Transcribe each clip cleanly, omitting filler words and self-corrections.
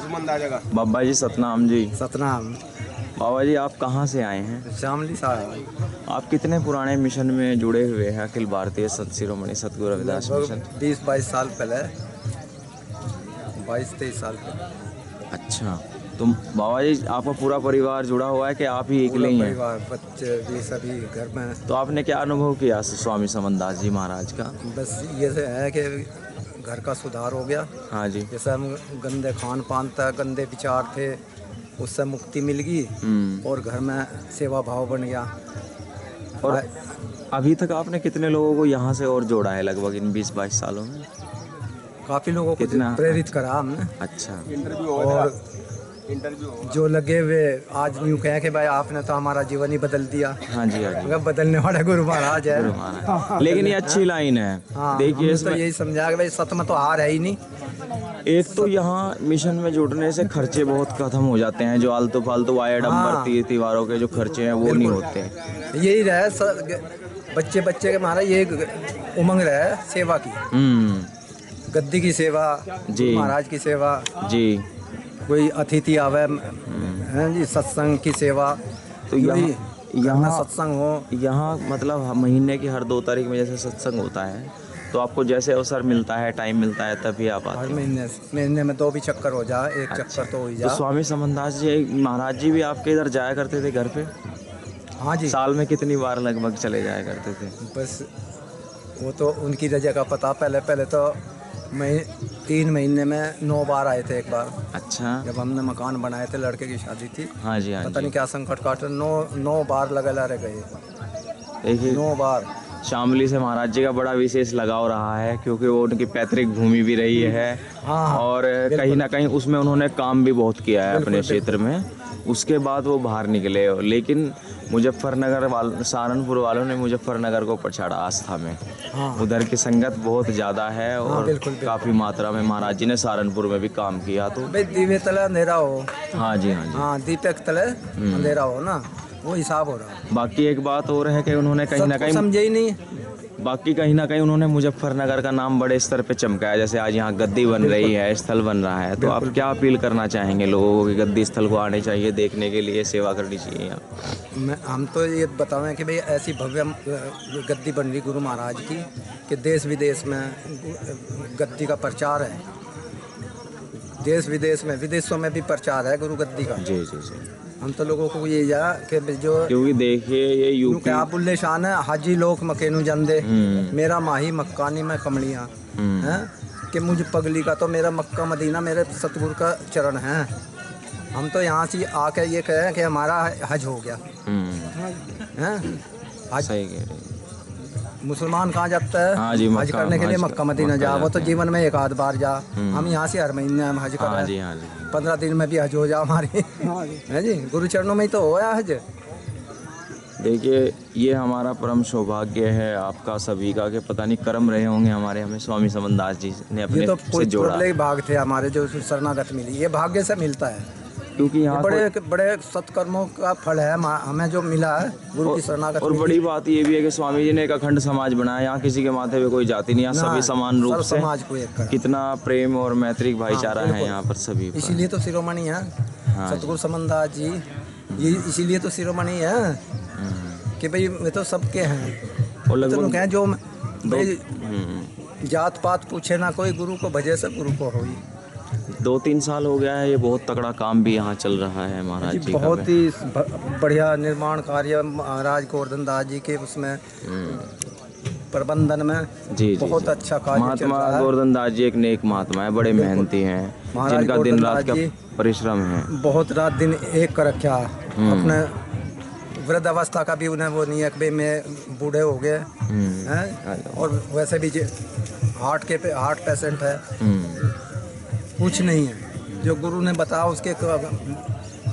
संबंध आ जाएगा। बाबा जी सतनाम जी। सतनाम। बाबा जी आप कहाँ से आए हैं? शामली साहब। आप कितने पुराने मिशन में जुड़े हुए हैं? अखिल भारतीय सत शिरोमणि सतगुरु रविदास मिशन। 20-22 साल पहले, 22-23 साल पहले। अच्छा, तो बाबा जी आपका पूरा परिवार जुड़ा हुआ है कि आप ही अकेले ही हैं? परिवार, बच्चे भी सभी घर में। तो आपने क्या अनुभव किया स्वामी समनदास जी महाराज का? बस ये से है कि घर का सुधार हो गया। हाँ जी। जैसे हम गंदे खान पान था, गंदे विचार थे, उससे मुक्ति मिल गई और घर में सेवा भाव बन गया। और अभी तक आपने कितने लोगों को यहाँ से और जोड़ा है लगभग इन 20-22 सालों में? काफ़ी लोगों को प्रेरित करा हमने। अच्छा। और जो लगे हुए आज यूँ कहें कि भाई आपने तो हमारा जीवन ही बदल दिया। हाँ जी, हाँ जी। बदलने वाला गुरु महाराज है। गुरु महाराज। लेकिन ये अच्छी लाइन है। हाँ, देखिए तो यही समझा कि भाई सत्य में तो हार है ही नहीं। एक तो यहाँ मिशन में जुड़ने से खर्चे बहुत खत्म हो जाते हैं, जो आलतू फालतू आयडम्बर तीवारों के जो खर्चे हैं वो नहीं होते। यही रहे बच्चे के हमारा ये उमंग रहे सेवा की, गद्दी की सेवा, महाराज की सेवा जी, कोई अतिथि आवे हैं जी, सत्संग की सेवा। तो यहाँ सत्संग हो, यहाँ मतलब महीने की हर 2 तारीख में जैसे सत्संग होता है, तो आपको जैसे अवसर मिलता है, टाइम मिलता है, तभी आप आते हैं? हर महीने में 2 भी चक्कर हो जाए, एक चक्कर तो हो जाए। तो स्वामी समनदास जी महाराज जी भी आपके इधर जाया करते थे घर पे? हाँ जी। साल में कितनी बार लगभग चले जाया करते थे? बस वो तो उनकी रजा का पता। पहले तो मैं 3 महीने में 9 बार आए थे एक बार। अच्छा। जब हमने मकान बनाए थे, लड़के की शादी थी। हाँ जी, हाँ जी। पता नहीं क्या संकट काट 9 बार लगा गए। देखिए 9 बार। शामली से महाराज जी का बड़ा विशेष लगाव रहा है, क्योंकि वो उनकी पैतृक भूमि भी रही है। हाँ, और कहीं ना कहीं उसमें उन्होंने काम भी बहुत किया है अपने क्षेत्र में। उसके बाद वो बाहर निकले, लेकिन मुजफ्फरनगर सहारनपुर वालों ने मुजफ्फरनगर को पछाड़ा आस्था में। हाँ। उधर की संगत बहुत ज़्यादा है और काफ़ी मात्रा में महाराज जी ने सहारनपुर में भी काम किया। तो दीवे तले अंधेरा हो। हाँ जी, हाँ जी। हाँ, दीपक तले अंधेरा हो ना, वो हिसाब हो रहा है। बाकी एक बात और है कि उन्होंने कहीं ना कहीं समझे ही नहीं। बाकी कहीं ना कहीं उन्होंने मुजफ्फरनगर का नाम बड़े स्तर पे चमकाया। जैसे आज यहाँ गद्दी बन रही है, स्थल बन रहा है, तो आप क्या अपील करना चाहेंगे लोगों को कि गद्दी स्थल को आने चाहिए, देखने के लिए, सेवा करनी चाहिए यहाँ? हम तो ये बतावें कि भाई ऐसी भव्य गद्दी बन रही गुरु महाराज की कि देश विदेश में गद्दी का प्रचार है। देश विदेश में, विदेशों में भी प्रचार है गुरु गद्दी का। जी जी जी। हम तो लोगों को ये जा कि जो, क्योंकि देखिए ये यूपी आप बुल्ले शान है, हाजी लोग मकेनू जंदे, मेरा माही मक्कानी में कमलियाँ हैं कि मुझ पगली का तो मेरा मक्का मदीना मेरे सतगुरु का चरण है। हम तो यहाँ से आके ये कहें कि हमारा हज हो गया हैं। हज सही कह रहे हैं। मुसलमान कहाँ जाता है? हाँ जी, हज करने के लिए मक्का मदीना जा। वो तो जीवन में 1 आध बार जा। हम यहाँ से हर महीने हम हज कर रहे हैं। 15 दिन में भी हज हो जा हमारी है जी। गुरु चरणों में ही तो होया हज। देखिए ये हमारा परम सौभाग्य है आपका सभी का कि पता नहीं कर्म रहे होंगे हमारे, हमें स्वामी समनदास जी ने अपने से जोड़ा। ये तो भाग थे हमारे जो शरणागत मिली, ये भाग्य से मिलता है। क्योंकि यहाँ बड़े सत्कर्मों का फल है हमें जो मिला है गुरु की शरणागत। और बड़ी बात ये भी है कि स्वामी जी ने एक अखंड समाज बनाया। यहाँ किसी के माथे पे कोई जाति नहीं, यहाँ सभी समान रूप से समाज को एक करा। कितना प्रेम और मैत्रिक भाईचारा है यहाँ पर सभी। इसीलिए तो शिरोमणि है सतगुरु समनदास जी। ये इसीलिए तो शिरोमणि है कि भाई वे तो सबके हैं। और तो कहें जो जात पात पूछे ना कोई, गुरु को भजे से गुरु को होई। 2-3 साल हो गया है, ये बहुत तगड़ा काम भी यहाँ चल रहा है महाराज जी का। बहुत ही बढ़िया निर्माण कार्य महाराज गोवर्धन दास जी के उसमें प्रबंधन में जी बहुत अच्छा कार्य। महात्मा गोवर्धन दास जी एक नेक महात्मा है, बड़े मेहनती हैं, जिनका दिन रात का परिश्रम है। बहुत रात दिन एक कर रखा अपने वृद्ध अवस्था का भी उन्हें वो नहीं है कि मैं बूढ़े हो गए हैं। और वैसे भी हार्ट पेशेंट है, कुछ नहीं है। जो गुरु ने बताया उसके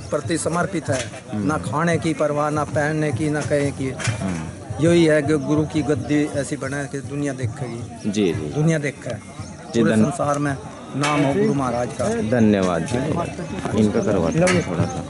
प्रति समर्पित है। ना खाने की परवाह, ना पहनने की, ना कहीं की। यही है कि गुरु की गद्दी ऐसी बने कि दुनिया देखेगी। जी जी, दुनिया देखा है पूरे संसार में नाम हो गुरु महाराज का। धन्यवाद जी। इनका करवा थोड़ा सा।